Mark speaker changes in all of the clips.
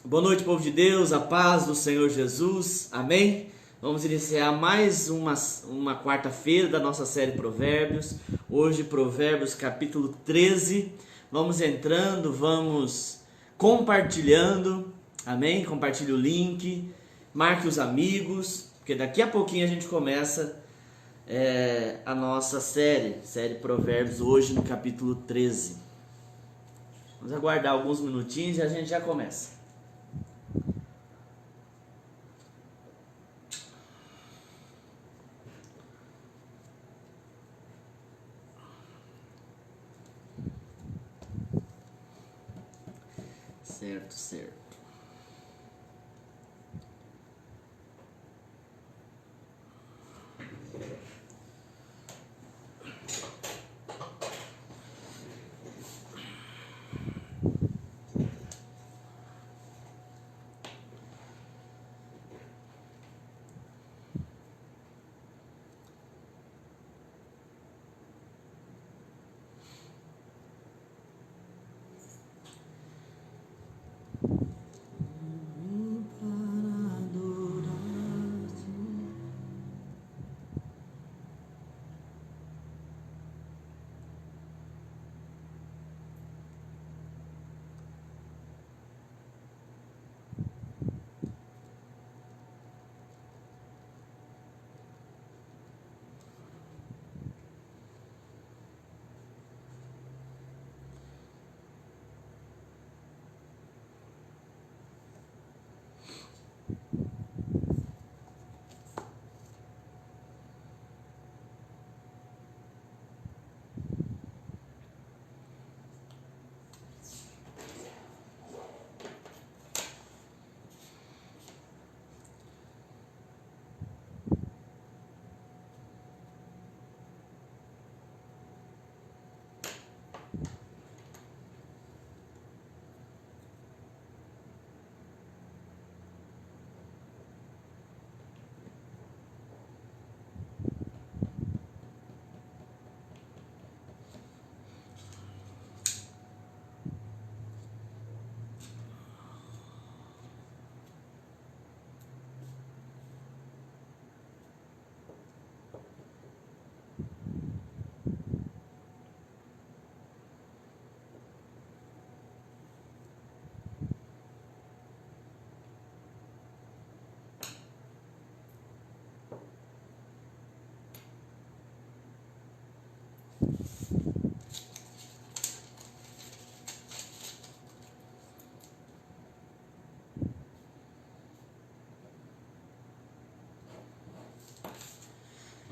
Speaker 1: Boa noite, povo de Deus, a paz do Senhor Jesus, amém? Vamos iniciar mais uma quarta-feira da nossa série Provérbios. Hoje, Provérbios capítulo 13. Vamos entrando, vamos compartilhando, amém? Compartilhe o link, marque os amigos, porque daqui a pouquinho a gente começa a nossa série Provérbios, hoje no capítulo 13. Vamos aguardar alguns minutinhos e a gente já começa. Certo.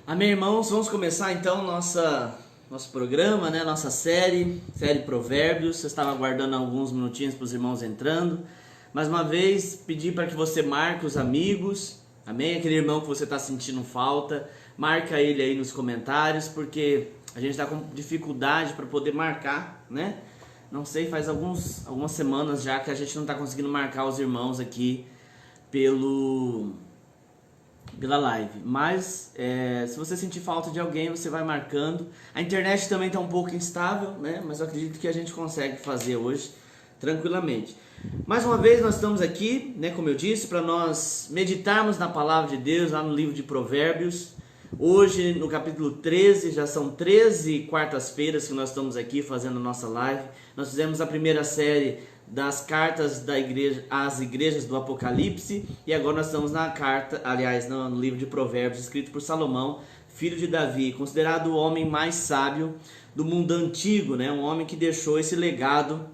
Speaker 1: Amém, irmãos? Vamos começar então nosso programa, né? Nossa série Provérbios. Eu estava aguardando alguns minutinhos para os irmãos entrando. Mais uma vez, pedir para que você marque os amigos, amém? Aquele irmão que você está sentindo falta, marca ele aí nos comentários, porque a gente está com dificuldade para poder marcar, né? Não sei, faz algumas semanas já que a gente não está conseguindo marcar os irmãos aqui pela live, mas se você sentir falta de alguém, você vai marcando. A internet também está um pouco instável, né? Mas eu acredito que a gente consegue fazer hoje tranquilamente. Mais uma vez nós estamos aqui, né, como eu disse, para nós meditarmos na palavra de Deus lá no livro de Provérbios. Hoje no capítulo 13, já são 13 quartas-feiras que nós estamos aqui fazendo a nossa live. Nós fizemos a primeira série das cartas às igrejas do Apocalipse, e agora nós estamos no livro de Provérbios, escrito por Salomão, filho de Davi, considerado o homem mais sábio do mundo antigo, né? Um homem que deixou esse legado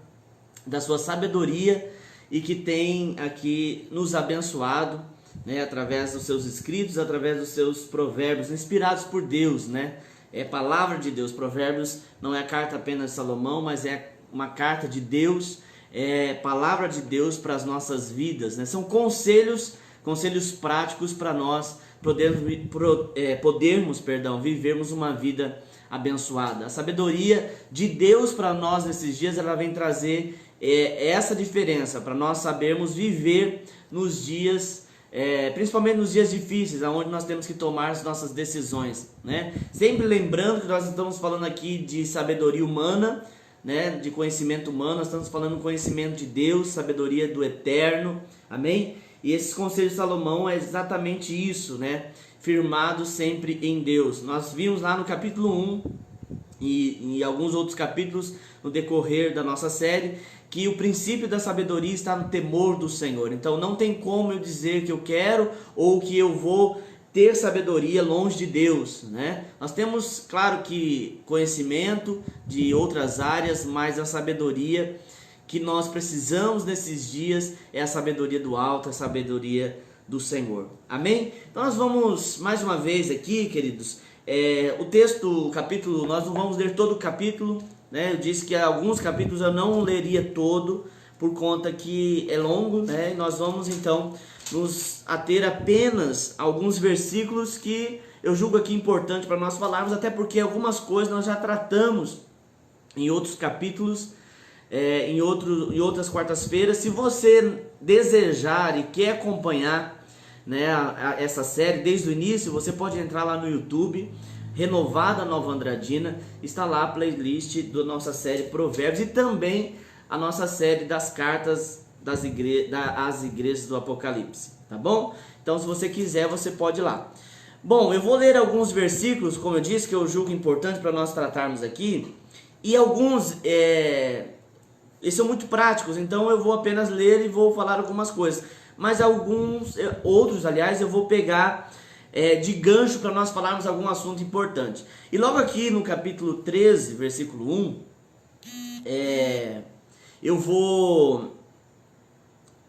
Speaker 1: da sua sabedoria e que tem aqui nos abençoado, né? Através dos seus escritos, através dos seus provérbios, inspirados por Deus, né? É palavra de Deus. Provérbios não é a carta apenas de Salomão, mas é uma carta de Deus, palavra de Deus para as nossas vidas, né? São conselhos práticos para nós podermos vivermos uma vida abençoada. A sabedoria de Deus para nós nesses dias, ela vem trazer essa diferença, para nós sabermos viver nos dias, principalmente nos dias difíceis, onde nós temos que tomar as nossas decisões, né? Sempre lembrando que nós estamos falando aqui de sabedoria humana, né, de conhecimento humano, nós estamos falando conhecimento de Deus, sabedoria do eterno, amém? E esses conselhos de Salomão é exatamente isso, né? Firmado sempre em Deus. Nós vimos lá no capítulo 1 e em alguns outros capítulos no decorrer da nossa série que o princípio da sabedoria está no temor do Senhor. Então não tem como eu dizer que eu quero ou que eu vou ter sabedoria longe de Deus, né? Nós temos, claro, que conhecimento de outras áreas, mas a sabedoria que nós precisamos nesses dias é a sabedoria do alto, a sabedoria do Senhor. Amém? Então nós vamos mais uma vez aqui, queridos, o texto, o capítulo, nós não vamos ler todo o capítulo, né? Eu disse que alguns capítulos eu não leria todo, por conta que é longo, né? E nós vamos então nos ater apenas a alguns versículos que eu julgo aqui importante para nós falarmos, até porque algumas coisas nós já tratamos em outros capítulos, em outras quartas-feiras. Se você desejar e quer acompanhar, né, essa série desde o início, você pode entrar lá no YouTube, Renovada Nova Andradina, está lá a playlist da nossa série Provérbios e também a nossa série das cartas às igrejas do Apocalipse, tá bom? Então se você quiser, você pode ir lá. Bom, eu vou ler alguns versículos, como eu disse, que eu julgo importante para nós tratarmos aqui, e alguns eles são muito práticos, então eu vou apenas ler e vou falar algumas coisas, mas outros, aliás, eu vou pegar de gancho para nós falarmos algum assunto importante. E logo aqui no capítulo 13, versículo 1, eu vou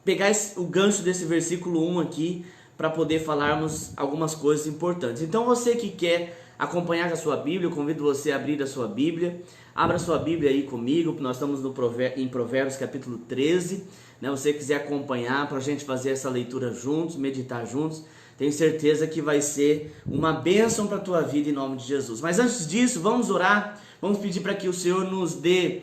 Speaker 1: pegar o gancho desse versículo 1 aqui para poder falarmos algumas coisas importantes. Então você que quer acompanhar a sua Bíblia, eu convido você a abrir a sua Bíblia. Abra sua Bíblia aí comigo, nós estamos em Provérbios capítulo 13, né? Você quiser acompanhar para a gente fazer essa leitura juntos, meditar juntos, tenho certeza que vai ser uma bênção para a tua vida em nome de Jesus. Mas antes disso, vamos orar, vamos pedir para que o Senhor nos dê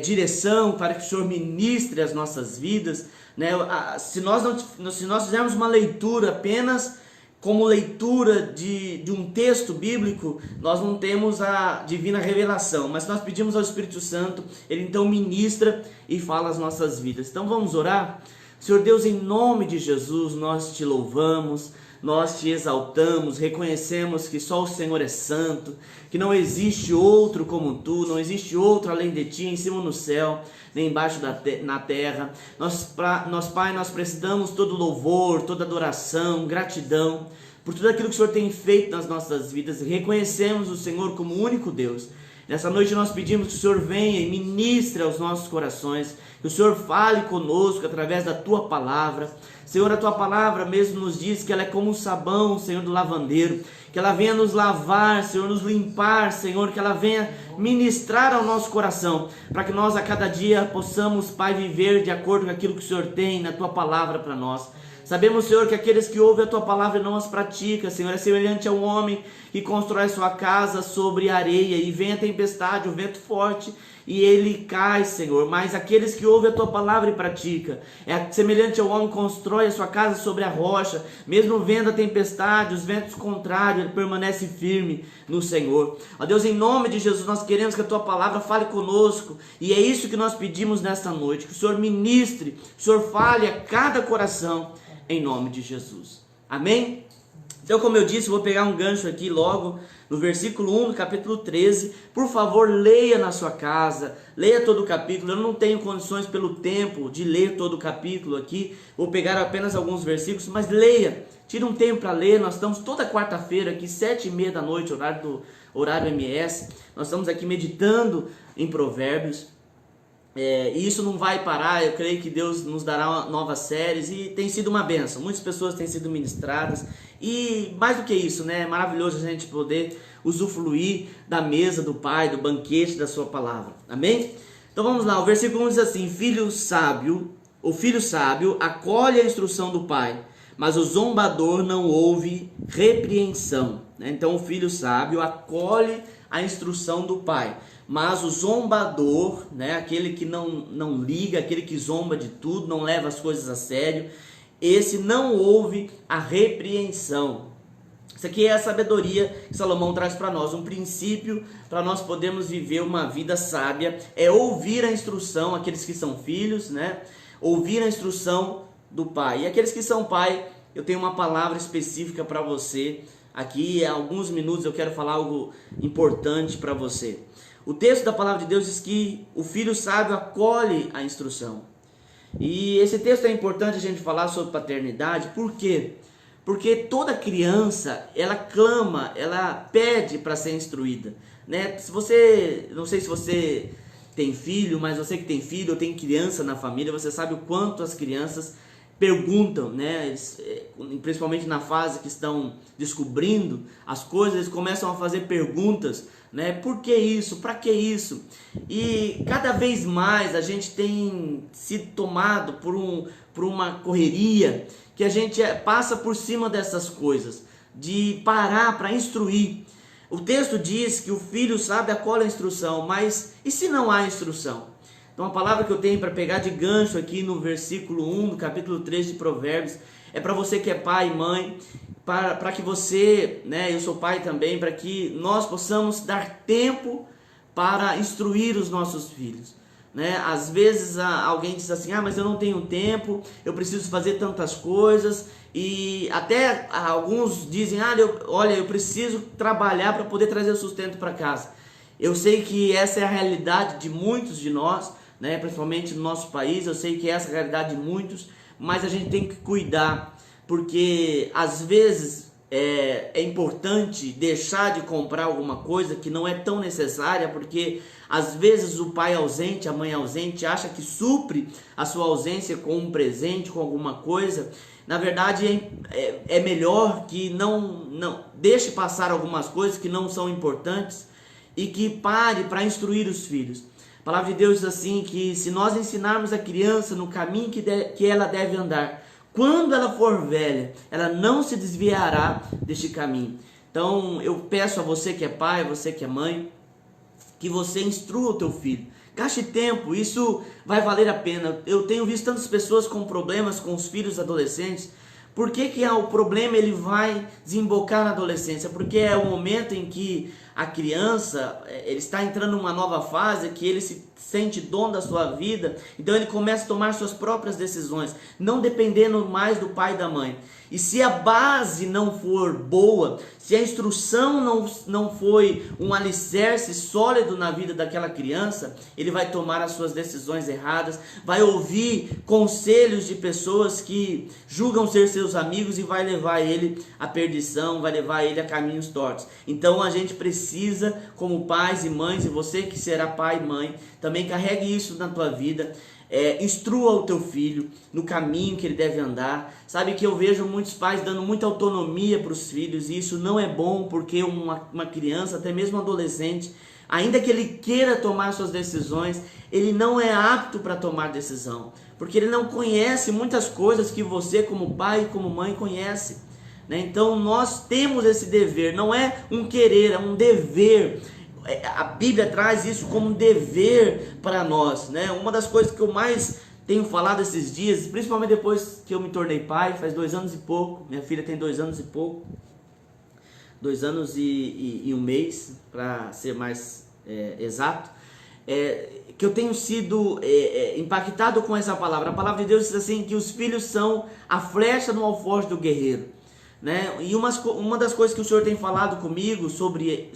Speaker 1: direção, para que o Senhor ministre as nossas vidas, né? Se nós fizermos uma leitura apenas como leitura de um texto bíblico, nós não temos a divina revelação, mas nós pedimos ao Espírito Santo, Ele então ministra e fala as nossas vidas. Então vamos orar? Senhor Deus, em nome de Jesus, nós te louvamos, nós te exaltamos, reconhecemos que só o Senhor é santo, que não existe outro como tu, não existe outro além de ti, em cima no céu, nem embaixo na terra. Nós, Pai, nós prestamos todo louvor, toda adoração, gratidão, por tudo aquilo que o Senhor tem feito nas nossas vidas, e reconhecemos o Senhor como o único Deus. Nessa noite nós pedimos que o Senhor venha e ministre aos nossos corações, que o Senhor fale conosco através da Tua Palavra. Senhor, a Tua Palavra mesmo nos diz que ela é como um sabão, Senhor, do lavandeiro, que ela venha nos lavar, Senhor, nos limpar, Senhor, que ela venha ministrar ao nosso coração, para que nós a cada dia possamos, Pai, viver de acordo com aquilo que o Senhor tem na Tua Palavra para nós. Sabemos, Senhor, que aqueles que ouvem a Tua Palavra e não as praticam, Senhor, é semelhante a um homem que constrói sua casa sobre areia e vem a tempestade, o vento forte e ele cai, Senhor. Mas aqueles que ouvem a Tua Palavra e praticam, é semelhante ao homem que constrói a sua casa sobre a rocha, mesmo vendo a tempestade, os ventos contrários, ele permanece firme no Senhor. Ó Deus, em nome de Jesus, nós queremos que a Tua Palavra fale conosco, e é isso que nós pedimos nesta noite, que o Senhor ministre, que o Senhor fale a cada coração, em nome de Jesus. Amém? Então, como eu disse, vou pegar um gancho aqui logo no versículo 1 do capítulo 13. Por favor, leia na sua casa, leia todo o capítulo. Eu não tenho condições pelo tempo de ler todo o capítulo aqui, vou pegar apenas alguns versículos, mas leia, tira um tempo para ler. Nós estamos toda quarta-feira aqui, 7h30 da noite, horário MS, nós estamos aqui meditando em Provérbios. E isso não vai parar. Eu creio que Deus nos dará novas séries e tem sido uma bênção, muitas pessoas têm sido ministradas e mais do que isso, né? É maravilhoso a gente poder usufruir da mesa do Pai, do banquete da Sua Palavra, amém? Então vamos lá, o versículo 1 diz assim: o filho sábio acolhe a instrução do pai, mas o zombador não ouve repreensão, né? Então o filho sábio acolhe a instrução do pai, mas o zombador, né, aquele que não liga, aquele que zomba de tudo, não leva as coisas a sério, esse não ouve a repreensão. Isso aqui é a sabedoria que Salomão traz para nós, um princípio para nós podermos viver uma vida sábia, é ouvir a instrução, aqueles que são filhos, né? Ouvir a instrução do pai. E aqueles que são pai, eu tenho uma palavra específica para você. Aqui, há alguns minutos, eu quero falar algo importante para você. O texto da palavra de Deus diz que o filho sábio acolhe a instrução. E esse texto é importante a gente falar sobre paternidade, por quê? Porque toda criança, ela clama, ela pede para ser instruída, né? Se você, não sei se você tem filho, mas você que tem filho ou tem criança na família, você sabe o quanto as crianças perguntam, né? Eles, principalmente na fase que estão descobrindo as coisas, eles começam a fazer perguntas, né? Por que isso? Para que isso? E cada vez mais a gente tem sido tomado por uma correria que a gente passa por cima dessas coisas, de parar para instruir. O texto diz que o filho sabe acolhe a instrução, mas e se não há instrução? Então a palavra que eu tenho para pegar de gancho aqui no versículo 1 do capítulo 3 de Provérbios, é para você que é pai e mãe, para que você, né, eu sou pai também, para que nós possamos dar tempo para instruir os nossos filhos. Né? Às vezes alguém diz assim, mas eu não tenho tempo, eu preciso fazer tantas coisas, e até alguns dizem, olha, eu preciso trabalhar para poder trazer o sustento para casa. Eu sei que essa é a realidade de muitos de nós, né? Principalmente no nosso país, eu sei que essa é a realidade de muitos, mas a gente tem que cuidar, porque às vezes é importante deixar de comprar alguma coisa que não é tão necessária, porque às vezes o pai ausente, a mãe ausente, acha que supre a sua ausência com um presente, com alguma coisa. Na verdade é melhor que não deixe passar algumas coisas que não são importantes e que pare para instruir os filhos. A palavra de Deus diz assim, que se nós ensinarmos a criança no caminho que ela deve andar, quando ela for velha, ela não se desviará deste caminho. Então eu peço a você que é pai, você que é mãe, que você instrua o teu filho. Gaste tempo, isso vai valer a pena. Eu tenho visto tantas pessoas com problemas com os filhos adolescentes. Por que o problema ele vai desembocar na adolescência? Porque é o momento em que a criança ele está entrando numa nova fase, que ele se sente dono da sua vida, então ele começa a tomar suas próprias decisões, não dependendo mais do pai e da mãe. E se a base não for boa, se a instrução não foi um alicerce sólido na vida daquela criança, ele vai tomar as suas decisões erradas, vai ouvir conselhos de pessoas que julgam ser seus amigos e vai levar ele à perdição, vai levar ele a caminhos tortos. Então a gente precisa, como pais e mães, e você que será pai e mãe, também carregue isso na tua vida. Instrua o teu filho no caminho que ele deve andar. Sabe que eu vejo muitos pais dando muita autonomia para os filhos, e isso não é bom, porque uma criança, até mesmo um adolescente, ainda que ele queira tomar suas decisões, ele não é apto para tomar decisão, porque ele não conhece muitas coisas que você como pai e como mãe conhece, né? Então nós temos esse dever, não é um querer, é um dever. A Bíblia traz isso como um dever para nós, né? Uma das coisas que eu mais tenho falado esses dias, principalmente depois que eu me tornei pai, faz 2 anos e pouco, minha filha tem 2 anos e pouco, 2 anos e 1 mês, para ser mais exato, que eu tenho sido impactado com essa palavra. A palavra de Deus diz assim, que os filhos são a flecha no alforje do guerreiro. Né? E uma das coisas que o Senhor tem falado comigo sobre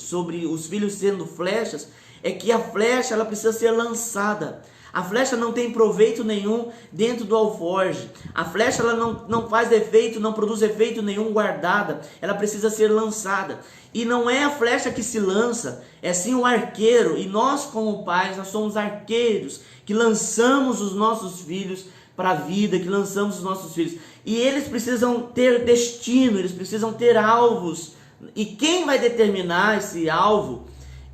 Speaker 1: os filhos sendo flechas, é que a flecha ela precisa ser lançada. A flecha não tem proveito nenhum dentro do alforje. A flecha ela não faz efeito, não produz efeito nenhum guardada. Ela precisa ser lançada. E não é a flecha que se lança, é sim o arqueiro. E nós como pais, nós somos arqueiros que lançamos os nossos filhos para a vida, que lançamos os nossos filhos. E eles precisam ter destino, eles precisam ter alvos. E quem vai determinar esse alvo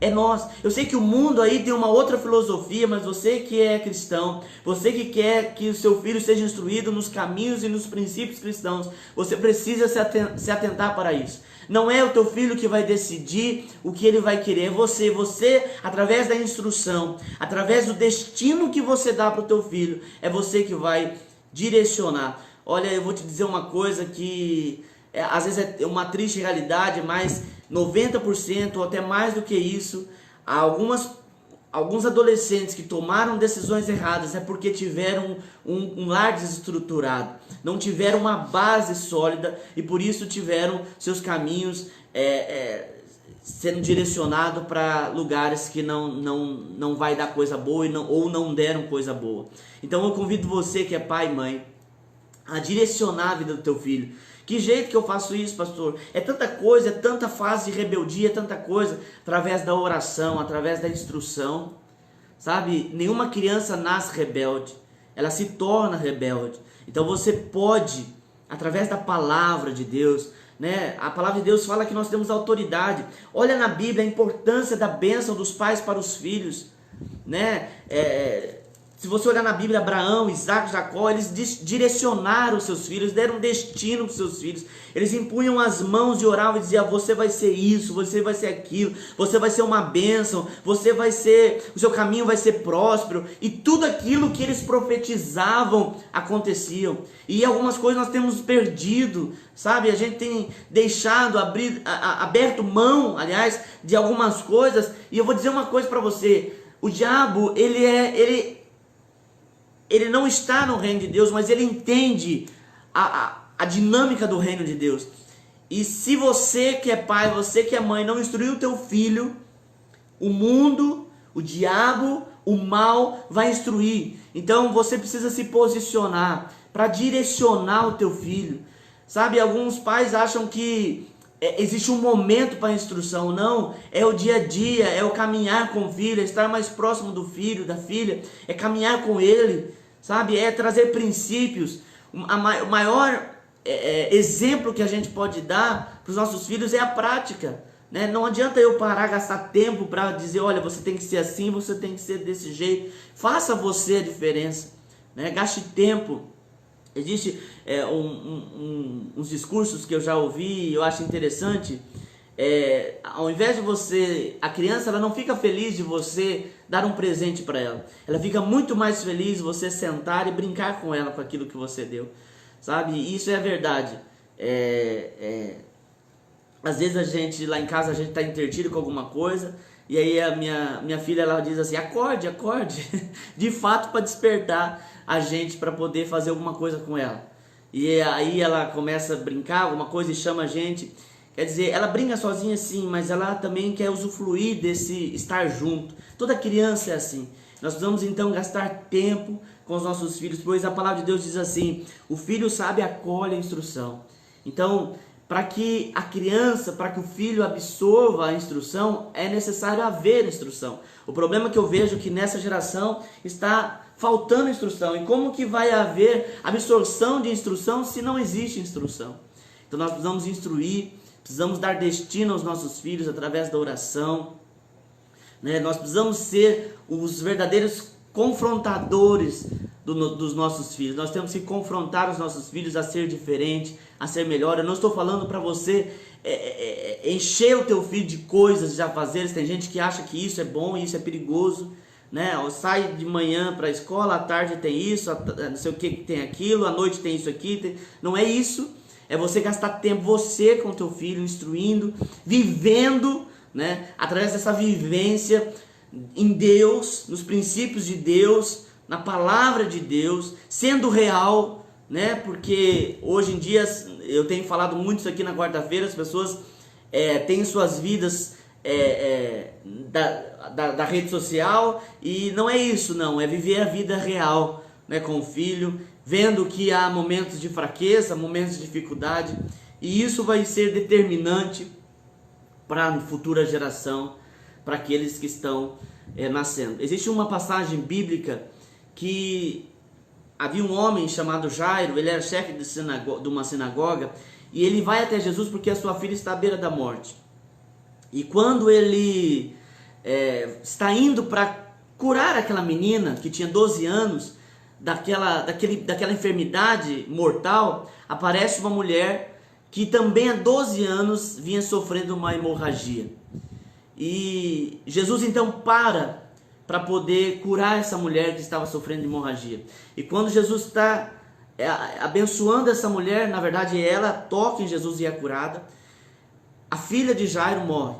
Speaker 1: é nós. Eu sei que o mundo aí tem uma outra filosofia, mas você que é cristão, você que quer que o seu filho seja instruído nos caminhos e nos princípios cristãos, você precisa se atentar para isso. Não é o teu filho que vai decidir o que ele vai querer, é você. Você, através da instrução, através do destino que você dá para o teu filho, é você que vai direcionar. Olha, eu vou te dizer uma coisa que às vezes é uma triste realidade, mas 90% ou até mais do que isso, alguns adolescentes que tomaram decisões erradas é porque tiveram um lar desestruturado, não tiveram uma base sólida e por isso tiveram seus caminhos sendo direcionados para lugares que não vai dar coisa boa ou não deram coisa boa. Então eu convido você que é pai e mãe a direcionar a vida do teu filho. Que jeito que eu faço isso, pastor? É tanta coisa, é tanta fase de rebeldia, é tanta coisa, através da oração, através da instrução, sabe? Nenhuma criança nasce rebelde, ela se torna rebelde. Então você pode, através da palavra de Deus, né? A palavra de Deus fala que nós temos autoridade. Olha na Bíblia a importância da bênção dos pais para os filhos, né? Se você olhar na Bíblia, Abraão, Isaac, Jacó, eles direcionaram os seus filhos, deram destino para os seus filhos. Eles impunham as mãos e oravam e diziam: você vai ser isso, você vai ser aquilo, você vai ser uma bênção, o seu caminho vai ser próspero. E tudo aquilo que eles profetizavam aconteciam. E algumas coisas nós temos perdido, sabe? A gente tem deixado, aberto mão, aliás, de algumas coisas. E eu vou dizer uma coisa para você: o diabo, ele não está no reino de Deus, mas ele entende a dinâmica do reino de Deus. E se você que é pai, você que é mãe, não instruir o teu filho, o mundo, o diabo, o mal vai instruir. Então você precisa se posicionar para direcionar o teu filho. Sabe, alguns pais acham que existe um momento para a instrução. Não, é o dia a dia, é o caminhar com o filho, é estar mais próximo do filho, da filha, é caminhar com ele, sabe, é trazer princípios. O maior exemplo que a gente pode dar para os nossos filhos é a prática, né? Não adianta eu parar, gastar tempo para dizer: olha, você tem que ser assim, você tem que ser desse jeito. Faça você a diferença, né? Gaste tempo. Existe uns discursos que eu já ouvi e eu acho interessante. Ao invés de a criança, ela não fica feliz de você dar um presente para ela. Ela fica muito mais feliz de você sentar e brincar com ela com aquilo que você deu, sabe? E isso é a verdade. Às vezes a gente, lá em casa, a gente está intertido com alguma coisa, e aí a minha filha, ela diz assim: acorde, acorde, de fato, para despertar a gente para poder fazer alguma coisa com ela. E aí ela começa a brincar alguma coisa e chama a gente. Quer dizer, ela brinca sozinha sim, mas ela também quer usufruir desse estar junto. Toda criança é assim. Nós precisamos então gastar tempo com os nossos filhos, pois a palavra de Deus diz assim: o filho sabe acolhe a instrução. Então, para que a criança, para que o filho absorva a instrução, é necessário haver instrução. O problema que eu vejo é que nessa geração está faltando instrução. E como que vai haver absorção de instrução se não existe instrução? Então nós precisamos instruir, precisamos dar destino aos nossos filhos através da oração, né? Nós precisamos ser os verdadeiros confrontadores dos nossos filhos. Nós temos que confrontar os nossos filhos a ser diferente, a ser melhor. Eu não estou falando para você encher o teu filho de coisas, de afazeres. Tem gente que acha que isso é bom e isso é perigoso, né? Sai de manhã para a escola, à tarde tem isso, não sei o que tem aquilo, à noite tem isso aqui. Não é isso. É você gastar tempo, você com o teu filho, instruindo, vivendo, né? Através dessa vivência em Deus, nos princípios de Deus, na palavra de Deus, sendo real, né? Porque hoje em dia, eu tenho falado muito isso aqui na quarta-feira, as pessoas têm suas vidas da rede social, e não é isso, não, é viver a vida real, né, com o filho, vendo que há momentos de fraqueza, momentos de dificuldade, e isso vai ser determinante para a futura geração, para aqueles que estão nascendo. Existe uma passagem bíblica que havia um homem chamado Jairo, ele era chefe de uma sinagoga, e ele vai até Jesus porque a sua filha está à beira da morte. E quando ele está indo para curar aquela menina que tinha 12 anos, daquela enfermidade mortal, aparece uma mulher que também há 12 anos vinha sofrendo uma hemorragia. E Jesus então para poder curar essa mulher que estava sofrendo de hemorragia. E quando Jesus está abençoando essa mulher. Na verdade, ela toca em Jesus e é curada. A filha de Jairo morre,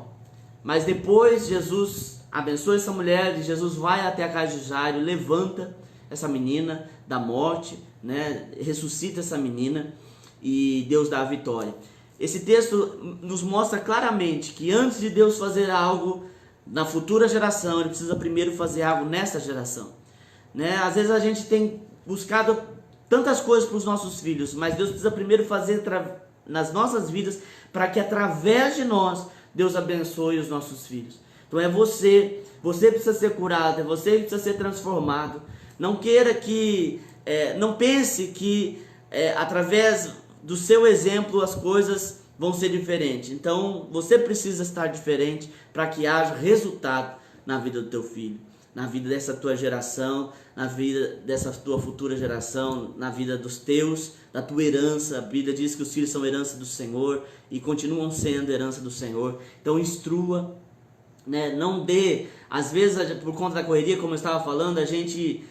Speaker 1: mas depois Jesus abençoa essa mulher e Jesus vai até a casa de Jairo, levanta essa menina da morte, né? Ressuscita essa menina e Deus dá a vitória. Esse texto nos mostra claramente que antes de Deus fazer algo na futura geração, Ele precisa primeiro fazer algo nessa geração, né? Às vezes a gente tem buscado tantas coisas para os nossos filhos, mas Deus precisa primeiro fazer nas nossas vidas para que através de nós Deus abençoe os nossos filhos. Então é você precisa ser curado, é você que precisa ser transformado. Não queira que, não pense que através do seu exemplo as coisas vão ser diferentes. Então você precisa estar diferente para que haja resultado na vida do teu filho, na vida dessa tua geração, na vida dessa tua futura geração, na vida dos teus, da tua herança. A Bíblia diz que os filhos são herança do Senhor e continuam sendo herança do Senhor. Então instrua, né? Não dê, às vezes por conta da correria, como eu estava falando, a gente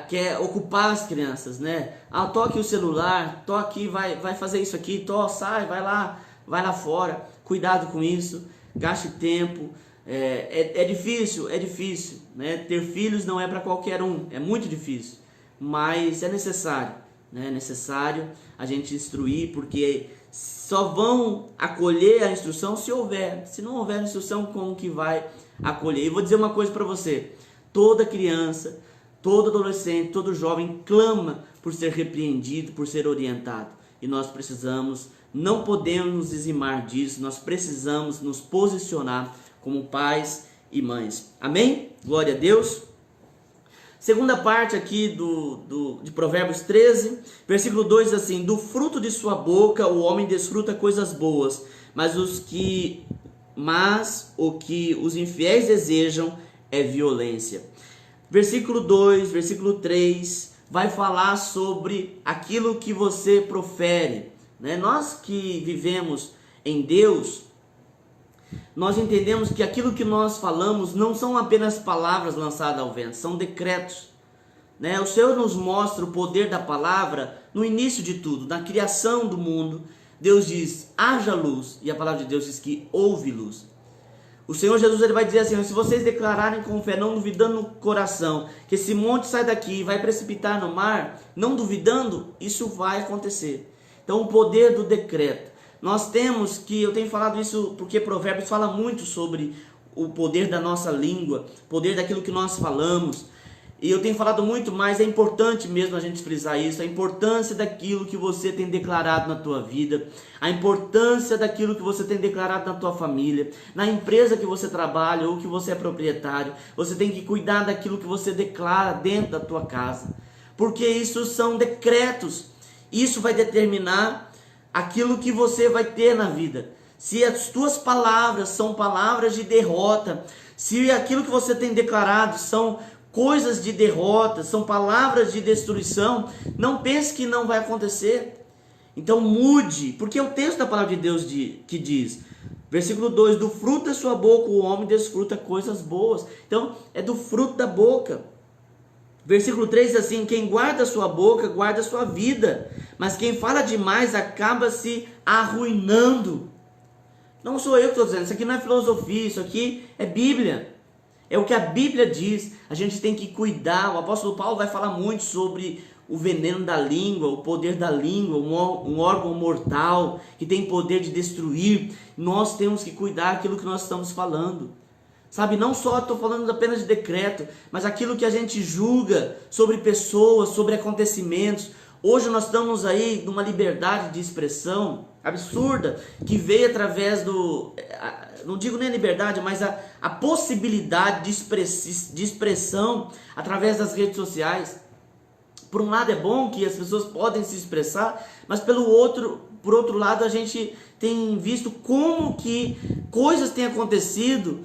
Speaker 1: quer ocupar as crianças, né? Toque o celular, toque, vai fazer isso aqui, sai, vai lá fora. Cuidado com isso, gaste tempo. É difícil, né? Ter filhos não é para qualquer um, é muito difícil, mas é necessário, né? É necessário a gente instruir, porque só vão acolher a instrução se houver. Se não houver instrução, como que vai acolher? E vou dizer uma coisa para você: toda criança, todo adolescente, todo jovem clama por ser repreendido, por ser orientado. E nós precisamos, não podemos nos dizimar disso, nós precisamos nos posicionar como pais e mães. Amém? Glória a Deus. Segunda parte aqui de Provérbios 13, versículo 2 diz assim: do fruto de sua boca o homem desfruta coisas boas, mas o que os infiéis desejam é violência. Versículo 2, versículo 3, vai falar sobre aquilo que você profere, né? Nós que vivemos em Deus, nós entendemos que aquilo que nós falamos não são apenas palavras lançadas ao vento, são decretos, né? O Senhor nos mostra o poder da palavra no início de tudo, na criação do mundo. Deus diz, haja luz, e a palavra de Deus diz que houve luz. O Senhor Jesus, ele vai dizer assim: se vocês declararem com fé, não duvidando no coração, que esse monte sai daqui e vai precipitar no mar, não duvidando, isso vai acontecer. Então o poder do decreto. Nós temos que, eu tenho falado isso porque Provérbios fala muito sobre o poder da nossa língua, poder daquilo que nós falamos. E eu tenho falado muito, mas é importante mesmo a gente frisar isso, a importância daquilo que você tem declarado na tua vida, a importância daquilo que você tem declarado na tua família, na empresa que você trabalha ou que você é proprietário. Você tem que cuidar daquilo que você declara dentro da tua casa, porque isso são decretos, isso vai determinar aquilo que você vai ter na vida. Se as tuas palavras são palavras de derrota, se aquilo que você tem declarado são coisas de derrota, são palavras de destruição, não pense que não vai acontecer. Então mude, porque é o texto da palavra de Deus que diz, versículo 2, do fruto da sua boca o homem desfruta coisas boas. Então é do fruto da boca. Versículo 3 diz assim: quem guarda a sua boca, guarda a sua vida, mas quem fala demais acaba se arruinando. Não sou eu que estou dizendo, isso aqui não é filosofia, isso aqui é Bíblia. É o que a Bíblia diz, a gente tem que cuidar. O apóstolo Paulo vai falar muito sobre o veneno da língua, o poder da língua, um órgão mortal que tem poder de destruir. Nós temos que cuidar daquilo que nós estamos falando. Sabe, não só estou falando apenas de decreto, mas aquilo que a gente julga sobre pessoas, sobre acontecimentos. Hoje nós estamos aí numa liberdade de expressão absurda, que veio através não digo nem a liberdade, mas a possibilidade de expressão através das redes sociais. Por um lado é bom que as pessoas podem se expressar, mas por outro lado a gente tem visto como que coisas têm acontecido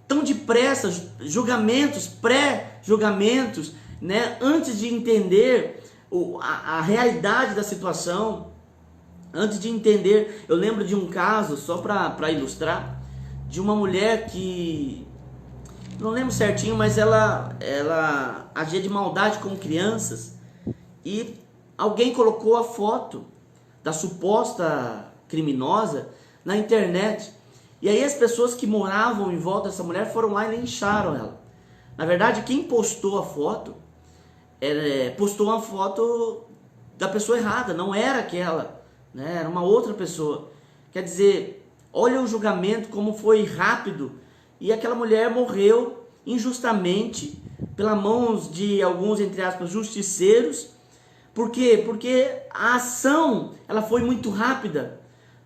Speaker 1: tão depressa, julgamentos, pré-julgamentos, né? Antes de entender a realidade da situação, antes de entender. Eu lembro de um caso, só para ilustrar, de uma mulher que, não lembro certinho, mas ela agia de maldade com crianças, e alguém colocou a foto da suposta criminosa na internet. E aí as pessoas que moravam em volta dessa mulher foram lá e lincharam ela. Na verdade, quem postou a foto, postou uma foto da pessoa errada, não era aquela, né? Era uma outra pessoa. Quer dizer, olha o julgamento como foi rápido, e aquela mulher morreu injustamente pelas mãos de alguns, entre aspas, justiceiros. Por quê? Porque a ação ela foi muito rápida,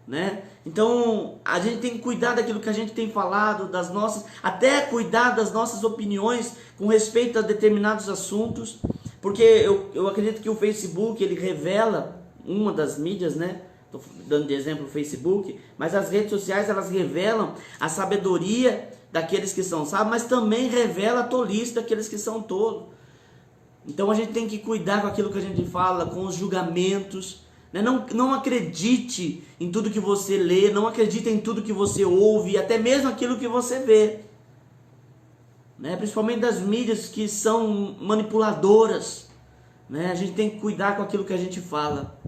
Speaker 1: né? Então a gente tem que cuidar daquilo que a gente tem falado, das nossas, até cuidar das nossas opiniões com respeito a determinados assuntos, porque eu acredito que o Facebook ele revela uma das mídias, né? Estou dando de exemplo o Facebook, mas as redes sociais elas revelam a sabedoria daqueles que são sábios, mas também revela a tolice daqueles que são tolos. Então a gente tem que cuidar com aquilo que a gente fala, com os julgamentos, né? Não acredite em tudo que você lê, não acredite em tudo que você ouve, até mesmo aquilo que você vê, né? Principalmente das mídias que são manipuladoras, né? A gente tem que cuidar com aquilo que a gente fala.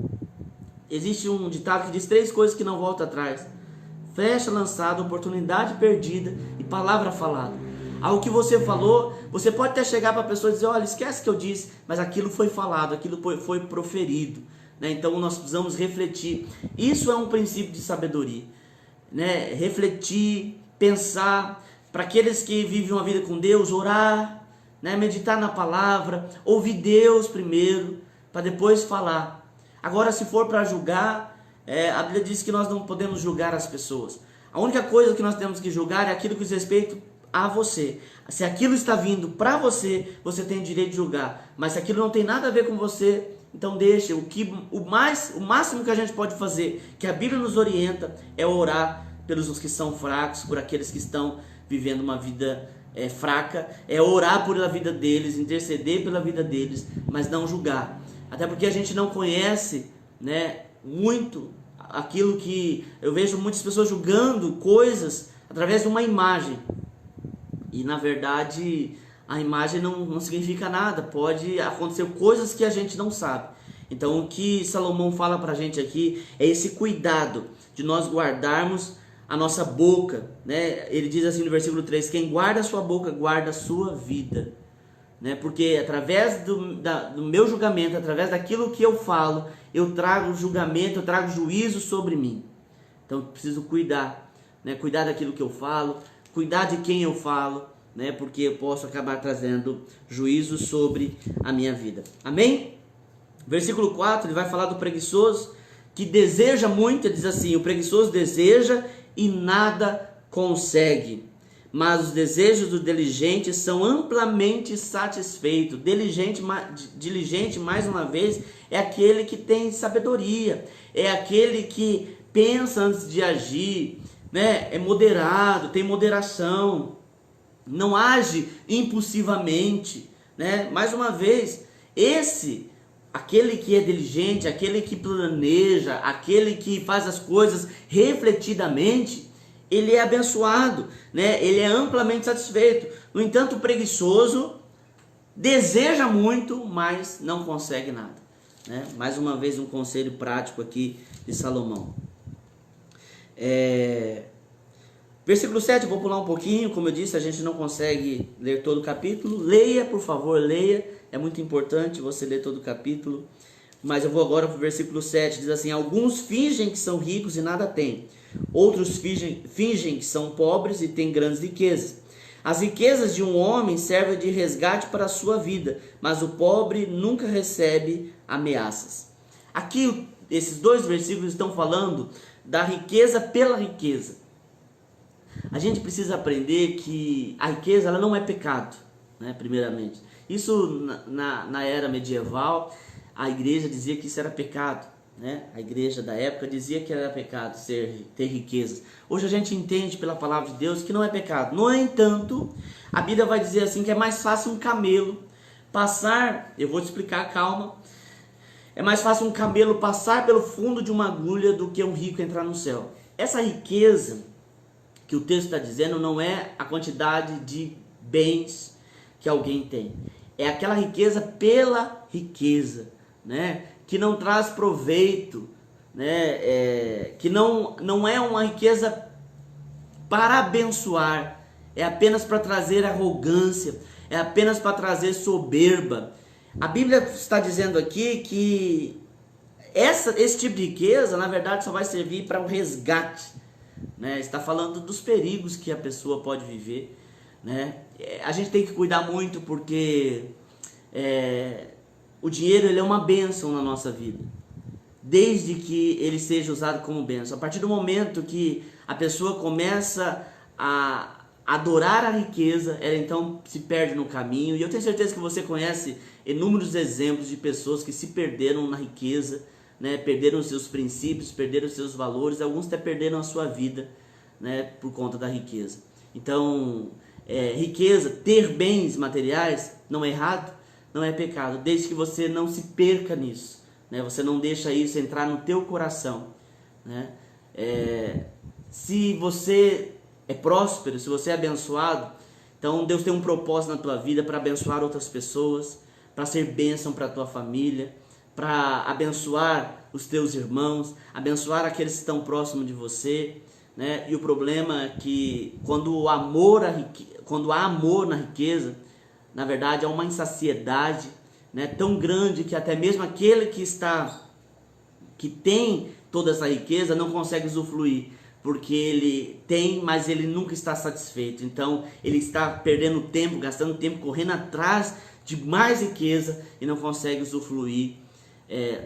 Speaker 1: Existe um ditado que diz 3 coisas que não voltam atrás: flecha lançada, oportunidade perdida e palavra falada. Algo que você falou, você pode até chegar para a pessoa e dizer, olha, esquece que eu disse, mas aquilo foi falado, aquilo foi proferido, né? Então nós precisamos refletir. Isso é um princípio de sabedoria, né? Refletir, pensar, para aqueles que vivem uma vida com Deus, orar, né? Meditar na palavra, ouvir Deus primeiro, para depois falar. Agora, se for para julgar, a Bíblia diz que nós não podemos julgar as pessoas. A única coisa que nós temos que julgar é aquilo que diz respeito a você. Se aquilo está vindo para você, você tem o direito de julgar. Mas se aquilo não tem nada a ver com você, então deixa. O máximo que a gente pode fazer, que a Bíblia nos orienta, é orar pelos que são fracos, por aqueles que estão vivendo uma vida fraca, é orar pela vida deles, interceder pela vida deles, mas não julgar. Até porque a gente não conhece, né, muito aquilo que eu vejo muitas pessoas julgando coisas através de uma imagem. E na verdade a imagem não significa nada, pode acontecer coisas que a gente não sabe. Então o que Salomão fala pra gente aqui é esse cuidado de nós guardarmos a nossa boca, né? Ele diz assim no versículo 3, quem guarda a sua boca guarda a sua vida, né? Porque através do meu julgamento, através daquilo que eu falo, eu trago julgamento, eu trago juízo sobre mim. Então eu preciso cuidar, né? Cuidar daquilo que eu falo, cuidar de quem eu falo, né? Porque eu posso acabar trazendo juízo sobre a minha vida. Amém? Versículo 4, ele vai falar do preguiçoso que deseja muito. Ele diz assim, o preguiçoso deseja e nada consegue, mas os desejos do diligente são amplamente satisfeitos. Diligente, mais uma vez, é aquele que tem sabedoria, é aquele que pensa antes de agir, né? É moderado, tem moderação, não age impulsivamente, né? Mais uma vez, aquele que é diligente, aquele que planeja, aquele que faz as coisas refletidamente, ele é abençoado, né? Ele é amplamente satisfeito. No entanto, o preguiçoso deseja muito, mas não consegue nada, né? Mais uma vez um conselho prático aqui de Salomão. Versículo 7, vou pular um pouquinho, como eu disse, a gente não consegue ler todo o capítulo. Leia, por favor, leia, é muito importante você ler todo o capítulo. Mas eu vou agora para o versículo 7, diz assim, alguns fingem que são ricos e nada têm, outros fingem que são pobres e têm grandes riquezas. As riquezas de um homem servem de resgate para a sua vida, mas o pobre nunca recebe ameaças. Aqui, esses 2 versículos estão falando da riqueza pela riqueza. A gente precisa aprender que a riqueza ela não é pecado, né, primeiramente. Isso na era medieval, a igreja dizia que isso era pecado, né? A igreja da época dizia que era pecado ter riquezas. Hoje a gente entende pela palavra de Deus que não é pecado. No entanto, a Bíblia vai dizer assim que é mais fácil um camelo passar, eu vou te explicar, calma. É mais fácil um camelo passar pelo fundo de uma agulha do que um rico entrar no céu. Essa riqueza que o texto está dizendo não é a quantidade de bens que alguém tem. É aquela riqueza pela riqueza, né? que não traz proveito, né? Que não é uma riqueza para abençoar, é apenas para trazer arrogância, é apenas para trazer soberba. A Bíblia está dizendo aqui que esse tipo de riqueza, na verdade, só vai servir para um resgate, né? Está falando dos perigos que a pessoa pode viver, né? A gente tem que cuidar muito porque o dinheiro ele é uma bênção na nossa vida, desde que ele seja usado como bênção. A partir do momento que a pessoa começa a adorar a riqueza, ela então se perde no caminho. E eu tenho certeza que você conhece inúmeros exemplos de pessoas que se perderam na riqueza, né? Perderam os seus princípios, perderam os seus valores, alguns até perderam a sua vida, né? Por conta da riqueza. Então, riqueza, ter bens materiais, não é errado, não é pecado, desde que você não se perca nisso, né? Você não deixa isso entrar no teu coração, né? Se você é próspero, se você é abençoado, então Deus tem um propósito na tua vida para abençoar outras pessoas, para ser bênção para a tua família, para abençoar os teus irmãos, abençoar aqueles que estão próximos de você, né? E o problema é que quando há amor na riqueza, na verdade há uma insaciedade, né, tão grande que até mesmo aquele que tem toda essa riqueza não consegue usufruir, porque ele tem, mas ele nunca está satisfeito. Então ele está perdendo tempo, gastando tempo, correndo atrás de mais riqueza e não consegue usufruir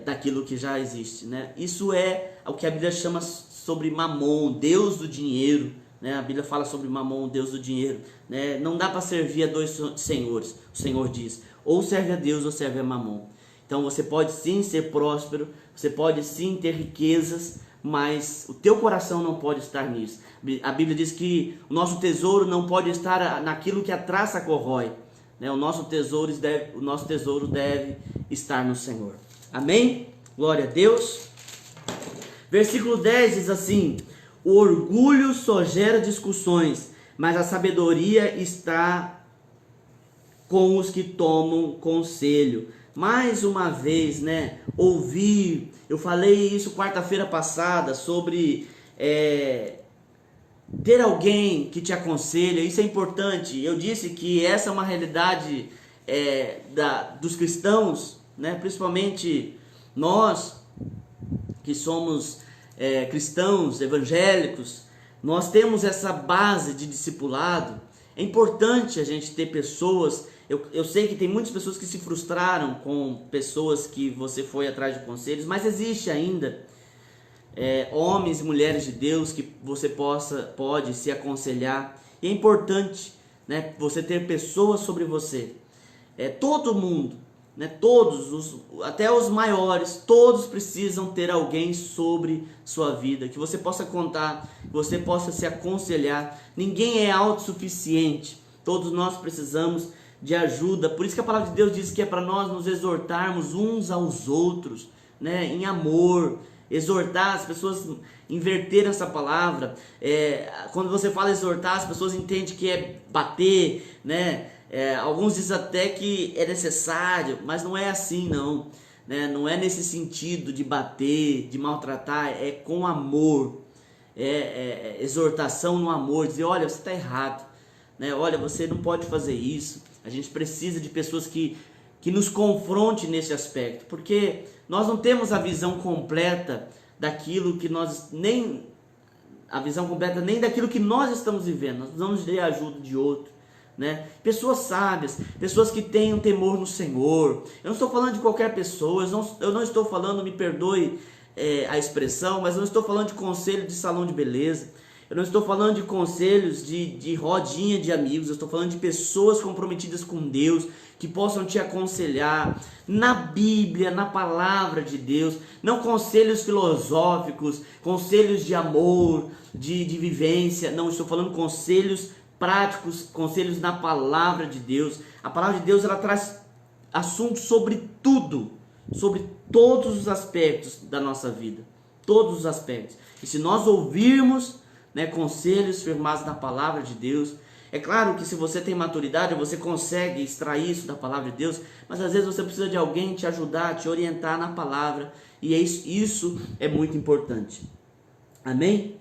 Speaker 1: daquilo que já existe, né? Isso é o que a Bíblia chama sobre Mamon, Deus do dinheiro, né? A Bíblia fala sobre Mamon, Deus do dinheiro, né? Não dá para servir a dois senhores, o Senhor diz, ou serve a Deus ou serve a Mamon. Então você pode sim ser próspero, você pode sim ter riquezas, mas o teu coração não pode estar nisso. A Bíblia diz que o nosso tesouro não pode estar naquilo que a traça corrói, né? O nosso tesouro deve estar no Senhor. Amém? Glória a Deus. Versículo 10 diz assim: o orgulho só gera discussões, mas a sabedoria está com os que tomam conselho. Mais uma vez, né? Ouvir. Eu falei isso quarta-feira passada sobre ter alguém que te aconselha. Isso é importante. Eu disse que essa é uma realidade dos cristãos, né? Principalmente nós que somos cristãos evangélicos. Nós temos essa base de discipulado. É importante a gente ter pessoas. Eu sei que tem muitas pessoas que se frustraram com pessoas que você foi atrás de conselhos, mas existe ainda homens e mulheres de Deus que você pode se aconselhar. E é importante, né, você ter pessoas sobre você. Todo mundo, né, todos, até os maiores, todos precisam ter alguém sobre sua vida, que você possa contar, que você possa se aconselhar. Ninguém é autossuficiente, todos nós precisamos de ajuda. Por isso que a palavra de Deus diz que é para nós nos exortarmos uns aos outros, né, em amor. Exortar, as pessoas inverteram essa palavra. Quando você fala exortar, as pessoas entendem que é bater, né? Alguns dizem até que é necessário, mas não é assim não, né? Não é nesse sentido de bater, de maltratar, é com amor, exortação no amor, dizer, olha, você está errado, né? Olha, você não pode fazer isso. A gente precisa de pessoas que nos confronte nesse aspecto, porque nós não temos a visão completa daquilo que nem daquilo que nós estamos vivendo. Nós precisamos de ajuda de outro, né? Pessoas sábias, pessoas que tenham temor no Senhor. Eu não estou falando de qualquer pessoa, eu não estou falando, me perdoe a expressão, mas eu não estou falando de conselho de salão de beleza. Eu não estou falando de conselhos de rodinha de amigos. Eu estou falando de pessoas comprometidas com Deus, que possam te aconselhar na Bíblia, na palavra de Deus. Não conselhos filosóficos, conselhos de amor, de vivência. Não, estou falando conselhos práticos, conselhos na palavra de Deus. A palavra de Deus, ela traz assuntos sobre tudo, sobre todos os aspectos da nossa vida. Todos os aspectos. E se nós ouvirmos, né, conselhos firmados na palavra de Deus, É claro que se você tem maturidade, você consegue extrair isso da palavra de Deus, mas às vezes você precisa de alguém te ajudar, te orientar na palavra, e isso é muito importante. Amém?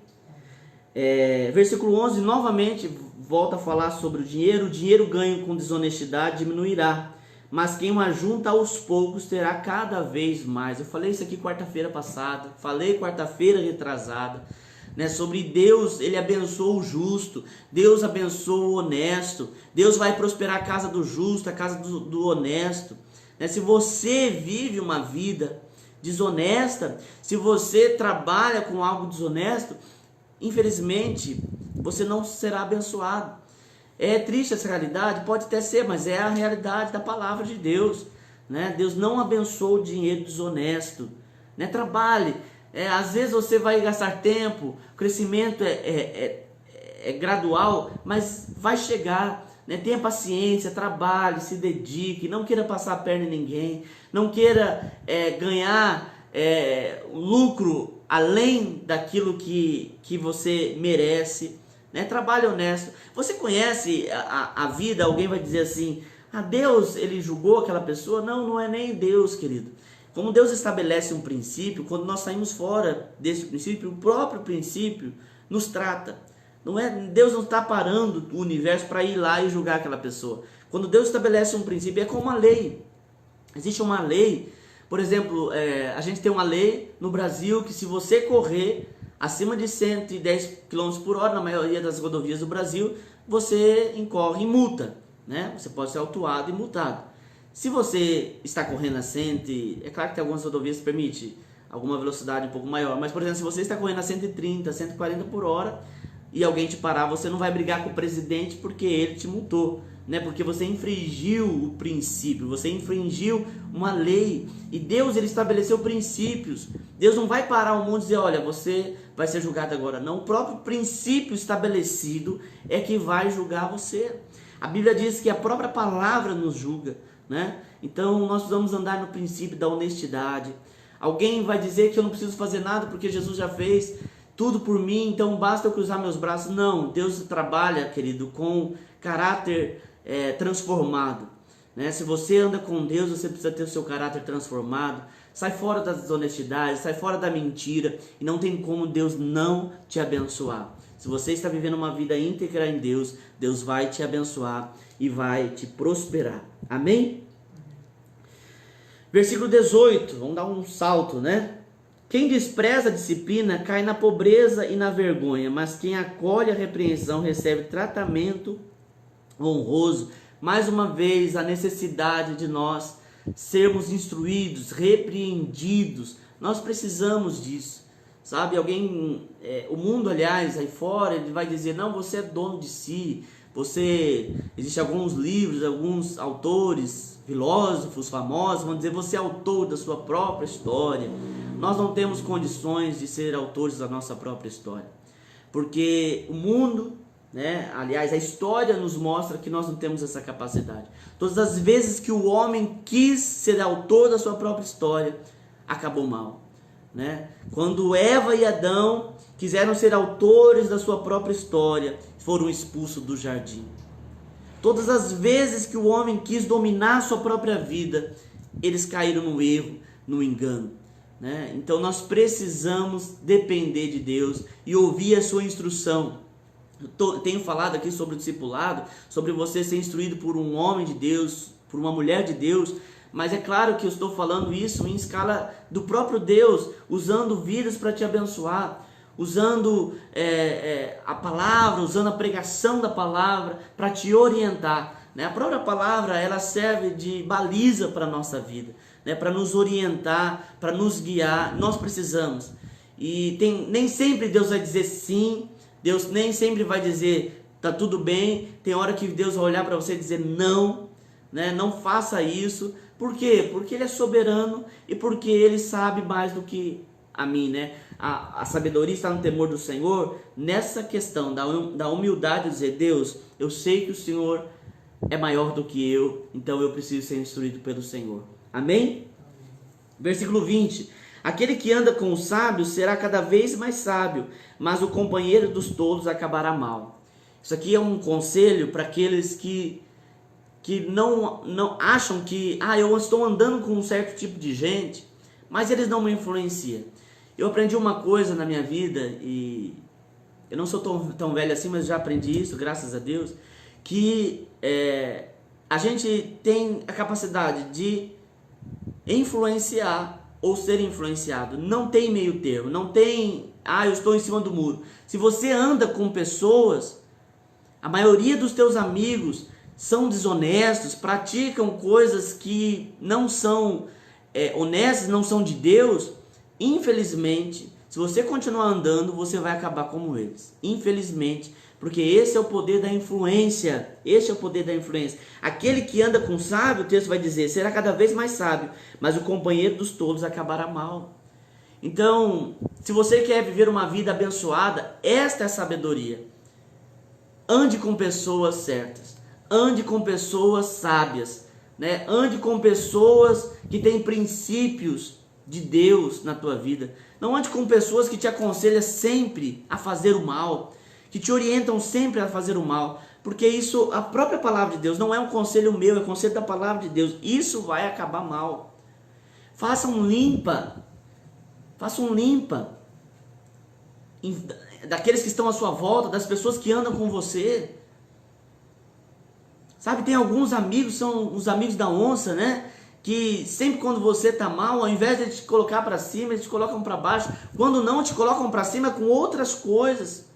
Speaker 1: Versículo 11, novamente, volta a falar sobre o dinheiro ganho com desonestidade diminuirá, mas quem o ajunta aos poucos terá cada vez mais. Eu falei isso aqui quarta-feira passada, falei quarta-feira retrasada, né, sobre Deus. Ele abençoa o justo, Deus abençoa o honesto, Deus vai prosperar a casa do justo, a casa do honesto, né? Se você vive uma vida desonesta, se você trabalha com algo desonesto, infelizmente você não será abençoado. É triste essa realidade? Pode até ser, mas é a realidade da palavra de Deus, né? Deus não abençoa o dinheiro desonesto, né? Trabalhe. Às vezes você vai gastar tempo, o crescimento é gradual, mas vai chegar, né? Tenha paciência, trabalhe, se dedique, não queira passar a perna em ninguém, não queira ganhar lucro além daquilo que você merece, né? Trabalhe honesto. Você conhece a vida? Alguém vai dizer assim: Deus, ele julgou aquela pessoa? Não, não é nem Deus, querido. Como Deus estabelece um princípio, quando nós saímos fora desse princípio, o próprio princípio nos trata. Deus não está parando o universo para ir lá e julgar aquela pessoa. Quando Deus estabelece um princípio, é como uma lei. Existe uma lei, por exemplo, a gente tem uma lei no Brasil que se você correr acima de 110 km por hora, na maioria das rodovias do Brasil, você incorre em multa, né? Você pode ser autuado e multado. Se você está correndo a 100, é claro que tem algumas rodovias que permitem alguma velocidade um pouco maior, mas por exemplo, se você está correndo a 130, 140 por hora e alguém te parar, você não vai brigar com o presidente porque ele te multou, né? Porque você infringiu o princípio, você infringiu uma lei, e Deus, ele estabeleceu princípios. Deus não vai parar o mundo e dizer: olha, você vai ser julgado agora. Não, o próprio princípio estabelecido é que vai julgar você. A Bíblia diz que a própria palavra nos julga, né? Então nós precisamos andar no princípio da honestidade. Alguém vai dizer que eu não preciso fazer nada porque Jesus já fez tudo por mim, então basta eu cruzar meus braços. Não, Deus trabalha, querido, com caráter transformado, né? Se você anda com Deus, você precisa ter o seu caráter transformado. Sai fora da desonestidade, sai fora da mentira, e não tem como Deus não te abençoar. Se você está vivendo uma vida íntegra em Deus, Deus vai te abençoar e vai te prosperar. Amém? Versículo 18, vamos dar um salto, né? Quem despreza a disciplina cai na pobreza e na vergonha, mas quem acolhe a repreensão recebe tratamento honroso. Mais uma vez, a necessidade de nós sermos instruídos, repreendidos. Nós precisamos disso, sabe? O mundo, aliás, aí fora, ele vai dizer: não, você é dono de si. Existem alguns livros, alguns autores, filósofos famosos vão dizer: você é autor da sua própria história. Nós não temos condições de ser autores da nossa própria história, porque o mundo, né? Aliás, a história nos mostra que nós não temos essa capacidade. Todas as vezes que o homem quis ser autor da sua própria história, acabou mal, né? Quando Eva e Adão quiseram ser autores da sua própria história, foram expulsos do jardim. Todas as vezes que o homem quis dominar a sua própria vida, eles caíram no erro, no engano, né? Então nós precisamos depender de Deus e ouvir a sua instrução. Tenho falado aqui sobre o discipulado, sobre você ser instruído por um homem de Deus, por uma mulher de Deus, mas é claro que eu estou falando isso em escala do próprio Deus, usando vidas para te abençoar, usando a palavra, usando a pregação da palavra para te orientar, né? A própria palavra, ela serve de baliza para a nossa vida, né? Para nos orientar, para nos guiar. Nós precisamos, e nem sempre Deus vai dizer sim. Deus nem sempre vai dizer tá tudo bem. Tem hora que Deus vai olhar para você e dizer não, né? Não faça isso. Por quê? Porque Ele é soberano e porque Ele sabe mais do que a mim, né? A sabedoria está no temor do Senhor, nessa questão da humildade, de dizer: Deus, eu sei que o Senhor é maior do que eu, então eu preciso ser instruído pelo Senhor. Amém? Versículo 20. Aquele que anda com os sábios será cada vez mais sábio, mas o companheiro dos tolos acabará mal. Isso aqui é um conselho para aqueles que não acham que eu estou andando com um certo tipo de gente, mas eles não me influenciam. Eu aprendi uma coisa na minha vida, e eu não sou tão velho assim, mas já aprendi isso, graças a Deus, que a gente tem a capacidade de influenciar ou ser influenciado. Não tem meio termo, não tem, eu estou em cima do muro. Se você anda com pessoas, a maioria dos teus amigos são desonestos, praticam coisas que não são honestas, não são de Deus, infelizmente, se você continuar andando, você vai acabar como eles. Infelizmente, porque esse é o poder da influência. Esse é o poder da influência. Aquele que anda com sábio, o texto vai dizer, será cada vez mais sábio, mas o companheiro dos tolos acabará mal. Então, se você quer viver uma vida abençoada, esta é a sabedoria. Ande com pessoas certas. Ande com pessoas sábias, né? Ande com pessoas que têm princípios de Deus na tua vida. Não ande com pessoas que te aconselham sempre a fazer o mal, que te orientam sempre a fazer o mal, porque isso, a própria palavra de Deus, não é um conselho meu, é um conselho da palavra de Deus. Isso vai acabar mal. Faça um limpa daqueles que estão à sua volta, das pessoas que andam com você. Sabe, tem alguns amigos, são os amigos da onça, né? Que sempre quando você está mal, ao invés de te colocar para cima, eles te colocam para baixo. Quando não, te colocam para cima com outras coisas.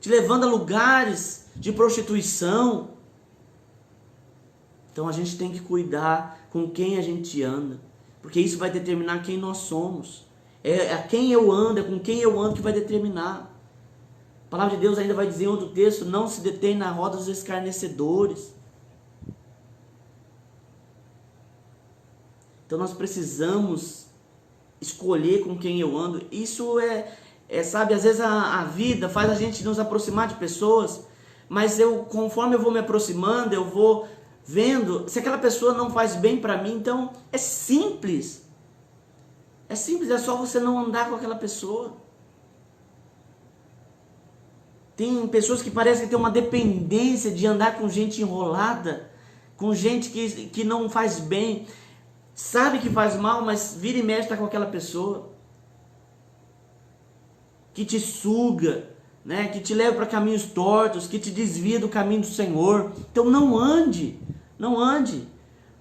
Speaker 1: Te levando a lugares de prostituição. Então a gente tem que cuidar com quem a gente anda. Porque isso vai determinar quem nós somos. É a quem eu ando, é com quem eu ando que vai determinar. A palavra de Deus ainda vai dizer em outro texto, não se detém na roda dos escarnecedores. Então nós precisamos escolher com quem eu ando. Isso sabe, às vezes a vida faz a gente nos aproximar de pessoas, mas conforme eu vou me aproximando, eu vou vendo, se aquela pessoa não faz bem para mim, então é simples. É simples, é só você não andar com aquela pessoa. Tem pessoas que parecem que tem uma dependência de andar com gente enrolada, com gente que não faz bem, sabe que faz mal, mas vira e mexe está com aquela pessoa, que te suga, né? Que te leva para caminhos tortos, que te desvia do caminho do Senhor. Então não ande,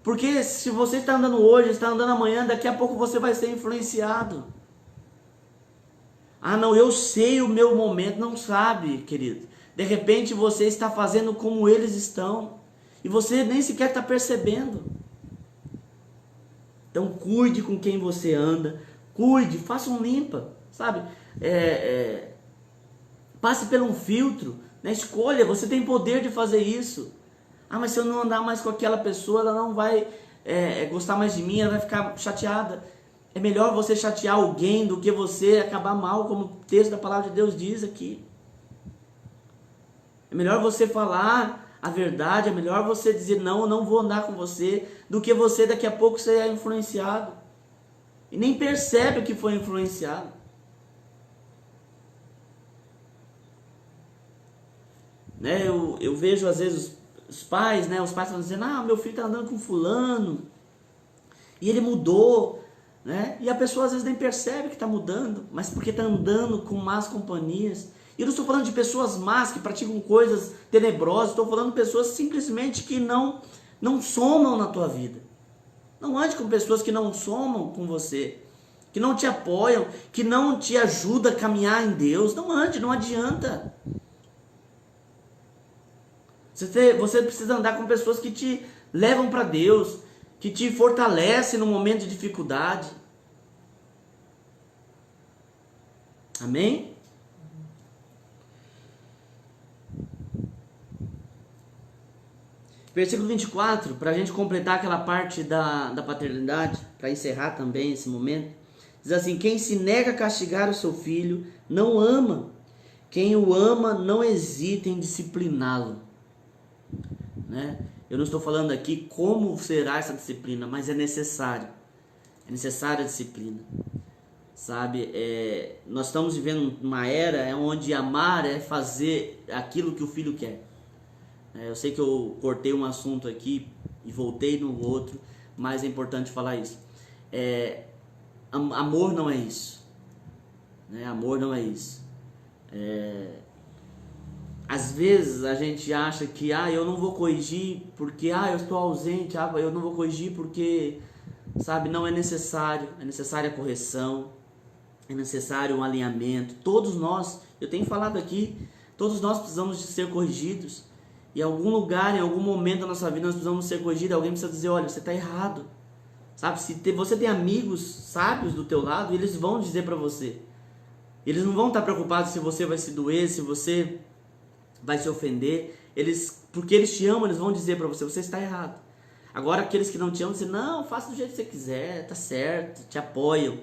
Speaker 1: porque se você está andando hoje, está andando amanhã, daqui a pouco você vai ser influenciado. Não, eu sei o meu momento. Não sabe, querido. De repente você está fazendo como eles estão. E você nem sequer está percebendo. Então cuide com quem você anda. Cuide, faça um limpa. Sabe? Passe por um filtro. Né? Escolha, você tem poder de fazer isso. Mas se eu não andar mais com aquela pessoa, ela não vai gostar mais de mim, ela vai ficar chateada. É melhor você chatear alguém do que você acabar mal, como o texto da palavra de Deus diz aqui. É melhor você falar a verdade, é melhor você dizer não, eu não vou andar com você, do que você daqui a pouco ser influenciado. E nem percebe que foi influenciado. Né? Eu vejo às vezes os pais, né? Os pais estão dizendo, meu filho está andando com fulano, e ele mudou. Né? E a pessoa às vezes nem percebe que está mudando, mas porque está andando com más companhias. E eu não estou falando de pessoas más que praticam coisas tenebrosas, estou falando de pessoas simplesmente que não somam na tua vida. Não ande com pessoas que não somam com você, que não te apoiam, que não te ajudam a caminhar em Deus. Não ande, não adianta. Você precisa andar com pessoas que te levam para Deus, que te fortalece no momento de dificuldade. Amém? Versículo 24, para a gente completar aquela parte da paternidade, para encerrar também esse momento, diz assim, quem se nega a castigar o seu filho, não ama. Quem o ama, não hesita em discipliná-lo. Né? Eu não estou falando aqui como será essa disciplina, mas é necessário. É necessária a disciplina. sabe? Nós estamos vivendo uma era onde amar é fazer aquilo que o filho quer. Eu sei que eu cortei um assunto aqui e voltei no outro, mas é importante falar isso. Amor não é isso, né? Amor não é isso. Às vezes a gente acha que eu não vou corrigir porque eu estou ausente, eu não vou corrigir porque, sabe, não é necessário. É necessária a correção, é necessário um alinhamento. Todos nós, eu tenho falado aqui, todos nós precisamos de ser corrigidos. Em algum lugar, em algum momento da nossa vida nós precisamos ser corrigidos. Alguém precisa dizer, olha, você está errado, sabe? Se você tem amigos sábios do teu lado, eles vão dizer para você. Eles não vão estar preocupados se você vai se doer, se você vai se ofender. Porque eles te amam, eles vão dizer para você, você está errado. Agora aqueles que não te amam dizem, não, faça do jeito que você quiser, tá certo, te apoiam.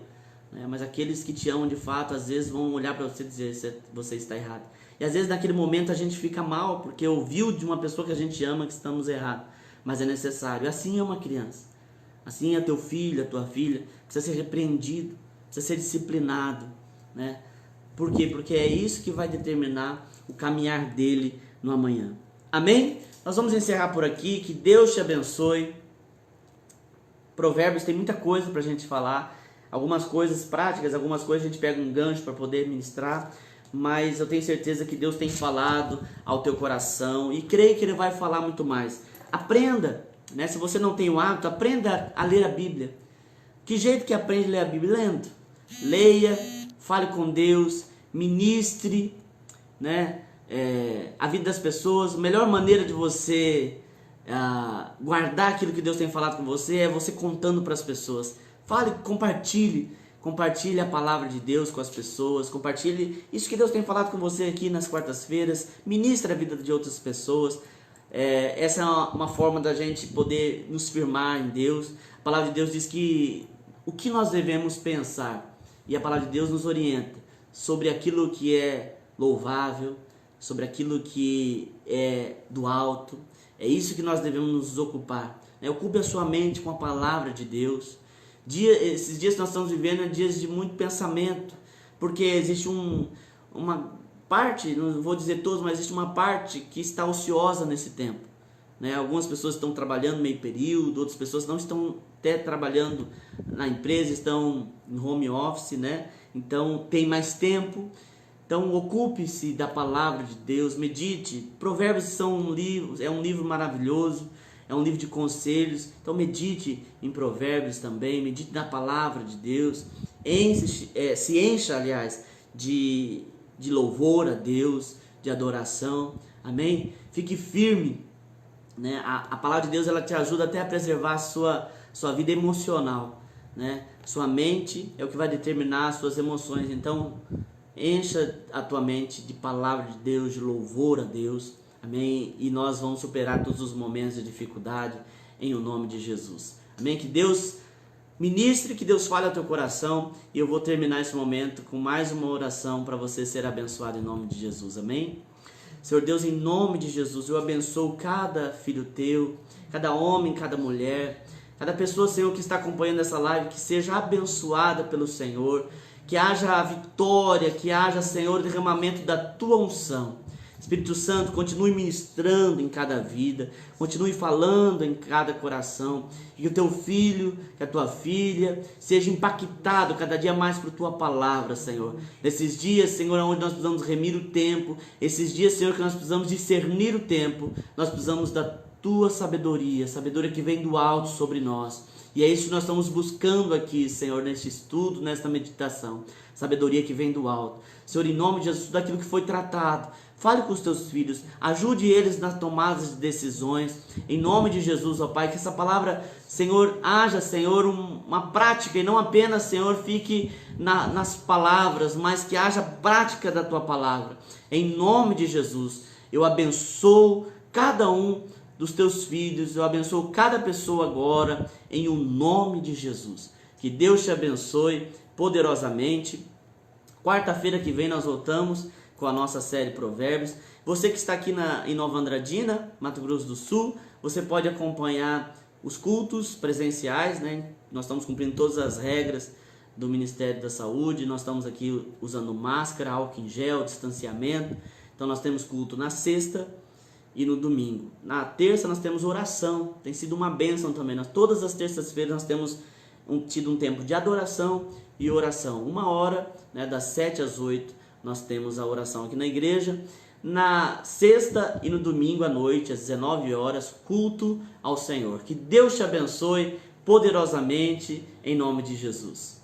Speaker 1: Mas aqueles que te amam de fato, às vezes vão olhar para você e dizer, você está errado. E às vezes naquele momento a gente fica mal, porque ouviu de uma pessoa que a gente ama que estamos errados. Mas é necessário. Assim é uma criança. Assim é teu filho, a tua filha. Precisa ser repreendido, precisa ser disciplinado, né? Por quê? Porque é isso que vai determinar o caminhar dele no amanhã. Amém? Nós vamos encerrar por aqui. Que Deus te abençoe. Provérbios tem muita coisa para a gente falar. Algumas coisas práticas, algumas coisas a gente pega um gancho para poder ministrar. Mas eu tenho certeza que Deus tem falado ao teu coração. E creio que Ele vai falar muito mais. Aprenda, né? Se você não tem o hábito, aprenda a ler a Bíblia. Que jeito que aprende a ler a Bíblia? Lendo. Leia, fale com Deus, ministre, né? A vida das pessoas. A melhor maneira de você guardar aquilo que Deus tem falado com você é você contando para as pessoas. Fale, compartilhe a palavra de Deus com as pessoas, compartilhe isso que Deus tem falado com você aqui nas quartas-feiras, ministre a vida de outras pessoas. Essa é uma forma da gente poder nos firmar em Deus. A palavra de Deus diz que o que nós devemos pensar, e a palavra de Deus nos orienta sobre aquilo que é louvável, sobre aquilo que é do alto. É isso que nós devemos nos ocupar. Ocupe a sua mente com a palavra de Deus. Esses dias que nós estamos vivendo dias de muito pensamento, porque existe uma parte, não vou dizer todos, mas existe uma parte que está ociosa nesse tempo, né? Algumas pessoas estão trabalhando meio período, outras pessoas não estão até trabalhando na empresa, estão em home office, né? Então tem mais tempo. Então ocupe-se da palavra de Deus, medite. Provérbios é um livro maravilhoso. É um livro de conselhos, então medite em Provérbios também, medite na palavra de Deus, se encha, aliás, de louvor a Deus, de adoração, amém? Fique firme, né? A palavra de Deus, ela te ajuda até a preservar a sua vida emocional, né? Sua mente é o que vai determinar as suas emoções, então encha a tua mente de palavra de Deus, de louvor a Deus. Amém? E nós vamos superar todos os momentos de dificuldade em o nome de Jesus. Amém? Que Deus ministre, que Deus fale ao teu coração. E eu vou terminar esse momento com mais uma oração para você ser abençoado em nome de Jesus. Amém? Senhor Deus, em nome de Jesus, eu abençoo cada filho teu, cada homem, cada mulher, cada pessoa, Senhor, que está acompanhando essa live, que seja abençoada pelo Senhor, que haja a vitória, que haja, Senhor, derramamento da tua unção. Espírito Santo, continue ministrando em cada vida, continue falando em cada coração, que o teu filho, que a tua filha seja impactado cada dia mais por tua palavra, Senhor. Nesses dias, Senhor, onde nós precisamos remir o tempo, esses dias, Senhor, que nós precisamos discernir o tempo, nós precisamos da tua sabedoria, sabedoria que vem do alto sobre nós. E é isso que nós estamos buscando aqui, Senhor, neste estudo, nesta meditação. Sabedoria que vem do alto. Senhor, em nome de Jesus, tudo aquilo que foi tratado, fale com os teus filhos, ajude eles nas tomadas de decisões, em nome de Jesus, ó Pai, que essa palavra, Senhor, haja, Senhor, uma prática, e não apenas, Senhor, fique nas palavras, mas que haja prática da tua palavra, em nome de Jesus. Eu abençoo cada um dos teus filhos, eu abençoo cada pessoa agora, em o nome de Jesus. Que Deus te abençoe poderosamente. Quarta-feira que vem nós voltamos com a nossa série Provérbios. Você que está aqui em Nova Andradina, Mato Grosso do Sul, você pode acompanhar os cultos presenciais, né? Nós estamos cumprindo todas as regras do Ministério da Saúde. Nós estamos aqui usando máscara, álcool em gel, distanciamento. Então nós temos culto na sexta e no domingo. Na terça nós temos oração, tem sido uma bênção também. Todas as terças-feiras nós temos tido um tempo de adoração e oração. 1 hora, né, das 7 às 8, nós temos a oração aqui na igreja. Na sexta e no domingo à noite, às 19 horas, culto ao Senhor. Que Deus te abençoe poderosamente, em nome de Jesus.